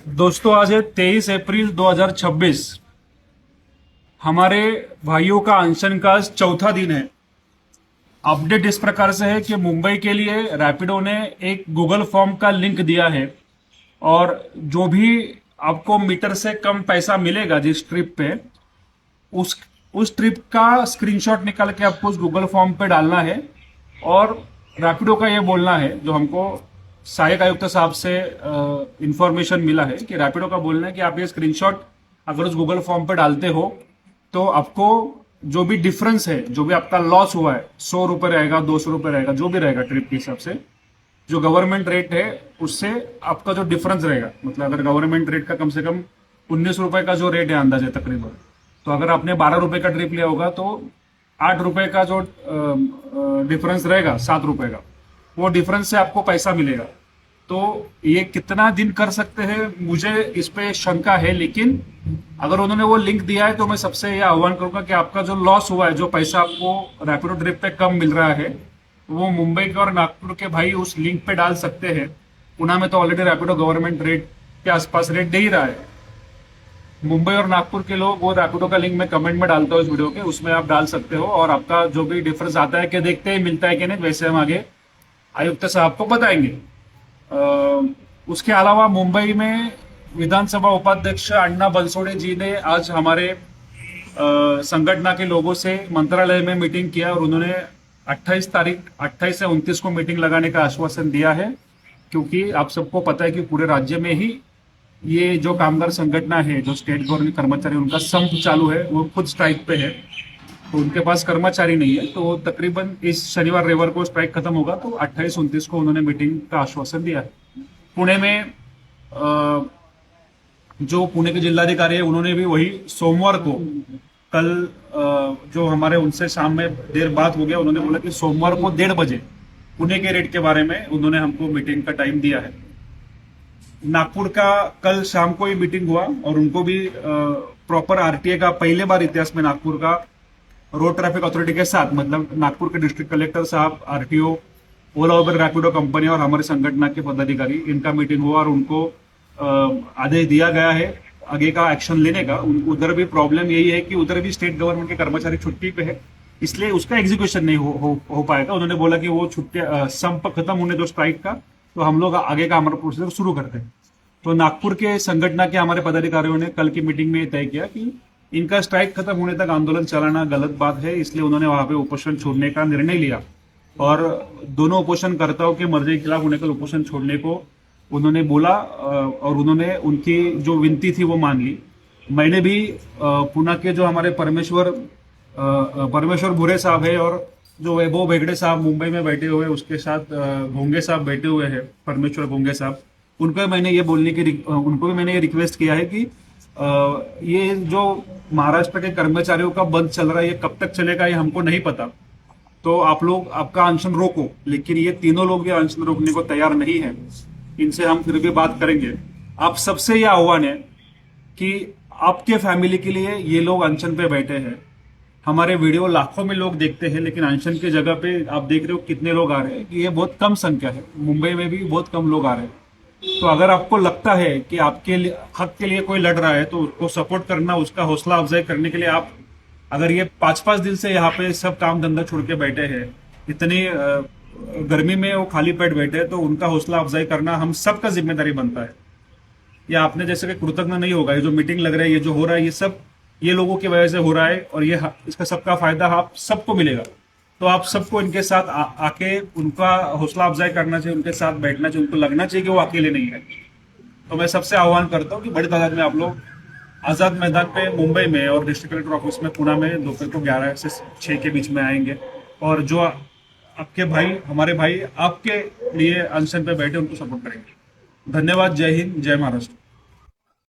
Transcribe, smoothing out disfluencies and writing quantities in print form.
दोस्तों आज है 23 अप्रैल 2026। हमारे भाइयों का अनशन का चौथा दिन है। अपडेट इस प्रकार से है कि मुंबई के लिए रैपिडो ने एक गूगल फॉर्म का लिंक दिया है और जो भी आपको मीटर से कम पैसा मिलेगा जिस ट्रिप पे उस उस ट्रिप का स्क्रीनशॉट निकाल के आपको उस गूगल फॉर्म पे डालना है और रैपिडो का ये बोलना है, जो हमको सहायक आयुक्त साहब से इंफॉर्मेशन मिला है कि रैपिडो का बोलना है कि आप ये स्क्रीनशॉट अगर उस गूगल फॉर्म पे डालते हो तो आपको जो भी डिफरेंस है, जो भी आपका लॉस हुआ है, 100 रुपये रहेगा, 200 रुपये रहेगा, जो भी रहेगा ट्रिप के हिसाब से, जो गवर्नमेंट रेट है उससे आपका जो डिफरेंस रहेगा, मतलब अगर गवर्नमेंट रेट का कम से कम 19 रुपए का जो रेट है अंदाजे तकरीबन, तो अगर आपने 12 रुपए का ट्रिप लिया होगा तो 8 रुपए का जो डिफरेंस रहेगा, 7 रुपए का, वो डिफरेंस से आपको पैसा मिलेगा। तो ये कितना दिन कर सकते हैं मुझे इस पे शंका है, लेकिन अगर उन्होंने वो लिंक दिया है तो मैं सबसे ये आह्वान करूंगा कि आपका जो लॉस हुआ है, जो पैसा आपको रैपिडो ट्रिप पे कम मिल रहा है, वो मुंबई के और नागपुर के भाई उस लिंक पे डाल सकते हैं। पुणे में तो ऑलरेडी रैपिडो गवर्नमेंट रेट के आसपास रेट दे ही रहा है। मुंबई और नागपुर के लोग वो रैपिडो का लिंक मैं कमेंट में डालता हूँ इस वीडियो के, उसमें आप डाल सकते हो और आपका जो भी डिफरेंस आता है कि देखते हैं मिलता है कि नहीं, वैसे हम आगे आयुक्त साहब को बताएंगे। उसके अलावा मुंबई में विधानसभा उपाध्यक्ष अण्णा बनसोड़े जी ने आज हमारे संगठन के लोगों से मंत्रालय में मीटिंग किया और उन्होंने 28 से 29 को मीटिंग लगाने का आश्वासन दिया है, क्योंकि आप सबको पता है कि पूरे राज्य में ही ये जो कामगार संगठन है, जो स्टेट गवर्नमेंट कर्मचारी, उनका संप चालू है, वो खुद स्ट्राइक पे है, तो उनके पास कर्मचारी नहीं है। तो तकरीबन इस शनिवार रविवार को स्ट्राइक खत्म होगा, तो 28-29 को उन्होंने मीटिंग का आश्वासन दिया है। पुणे में जो पुणे के जिलाधिकारी है उन्होंने भी वही सोमवार को, कल जो हमारे उनसे शाम में देर बात हो गया, उन्होंने बोला कि सोमवार को 1:30 बजे पुणे के रेट के बारे में उन्होंने हमको मीटिंग का टाइम दिया है। नागपुर का कल शाम को ही मीटिंग हुआ और उनको भी प्रॉपर आरटीए का, पहले बार इतिहास में नागपुर का रोड ट्रैफिक अथॉरिटी के साथ, मतलब नागपुर के डिस्ट्रिक्ट कलेक्टर साहब, आरटीओ, ओला उबर रैपिडो कंपनी और हमारे संगठन के पदाधिकारी, इनका मीटिंग हुआ और उनको आदेश दिया गया है आगे का एक्शन लेने का। उधर भी प्रॉब्लम यही है कि उधर भी स्टेट गवर्नमेंट के कर्मचारी छुट्टी पे है, इसलिए उसका एग्जीक्यूशन नहीं हो पाएगा। उन्होंने बोला कि वो छुट्टी संप खत्म होने दो स्ट्राइक का, तो हम लोग आगे का हमारा प्रोसीजर शुरू करते हैं। तो नागपुर के संगठन के हमारे पदाधिकारियों ने कल की मीटिंग में तय किया कि इनका स्ट्राइक खत्म होने तक आंदोलन चलाना गलत बात है, इसलिए उन्होंने वहां पे उपोषण छोड़ने का निर्णय लिया और दोनों उपोषणकर्ताओं के मर्जी के खिलाफ उन्हें कल उपोषण छोड़ने को उन्होंने बोला और उन्होंने उनकी जो विनती थी वो मान ली। मैंने भी पुणे के जो हमारे परमेश्वर भूरे साहब है और जो वैभव भेगड़े साहब मुंबई में बैठे हुए, उसके साथ भोंगे साहब बैठे हुए हैं, परमेश्वर भोंगे साहब, उनको मैंने ये बोलने की उनको भी मैंने ये रिक्वेस्ट किया है कि ये जो महाराष्ट्र के कर्मचारियों का बंद चल रहा है, ये कब तक चलेगा ये हमको नहीं पता, तो आप लोग आपका अनशन रोको, लेकिन ये तीनों लोग भी अनशन रोकने को तैयार नहीं है। इनसे हम फिर भी बात करेंगे। आप सबसे यह आह्वान है कि आपके फैमिली के लिए ये लोग अनशन पे बैठे हैं। हमारे वीडियो लाखों में लोग देखते हैं, लेकिन अनशन की जगह पे आप देख रहे हो कितने लोग आ रहे हैं, कि ये बहुत कम संख्या है। मुंबई में भी बहुत कम लोग आ रहे हैं। तो अगर आपको लगता है कि आपके हक के लिए कोई लड़ रहा है तो उसको सपोर्ट करना, उसका हौसला अफजाई करने के लिए आप, अगर ये 5-5 दिन से यहाँ पे सब काम धंधा छोड़ के बैठे हैं, इतनी गर्मी में वो खाली पेट बैठे हैं, तो उनका हौसला अफजाई करना हम सबका जिम्मेदारी बनता है। ये आपने जैसे कि कृतज्ञ नहीं होगा। ये जो मीटिंग लग रहा है, ये जो हो रहा है, ये सब ये लोगों की वजह से हो रहा है और ये इसका सबका फायदा आप सबको मिलेगा। तो आप सबको इनके साथ आके उनका हौसला अफजाई करना चाहिए, उनके साथ बैठना चाहिए, उनको लगना चाहिए कि वो अकेले नहीं है। तो मैं सबसे आह्वान करता हूँ कि बड़ी तादाद में आप लोग आजाद मैदान पे मुंबई में और डिस्ट्रिक्ट कलेक्टर ऑफिस में पुणे में दोपहर को 11 से 6 के बीच में आएंगे और जो आपके भाई, हमारे भाई आपके लिए अनशन पे बैठे, उनको सपोर्ट करेंगे। धन्यवाद। जय हिंद, जय महाराष्ट्र।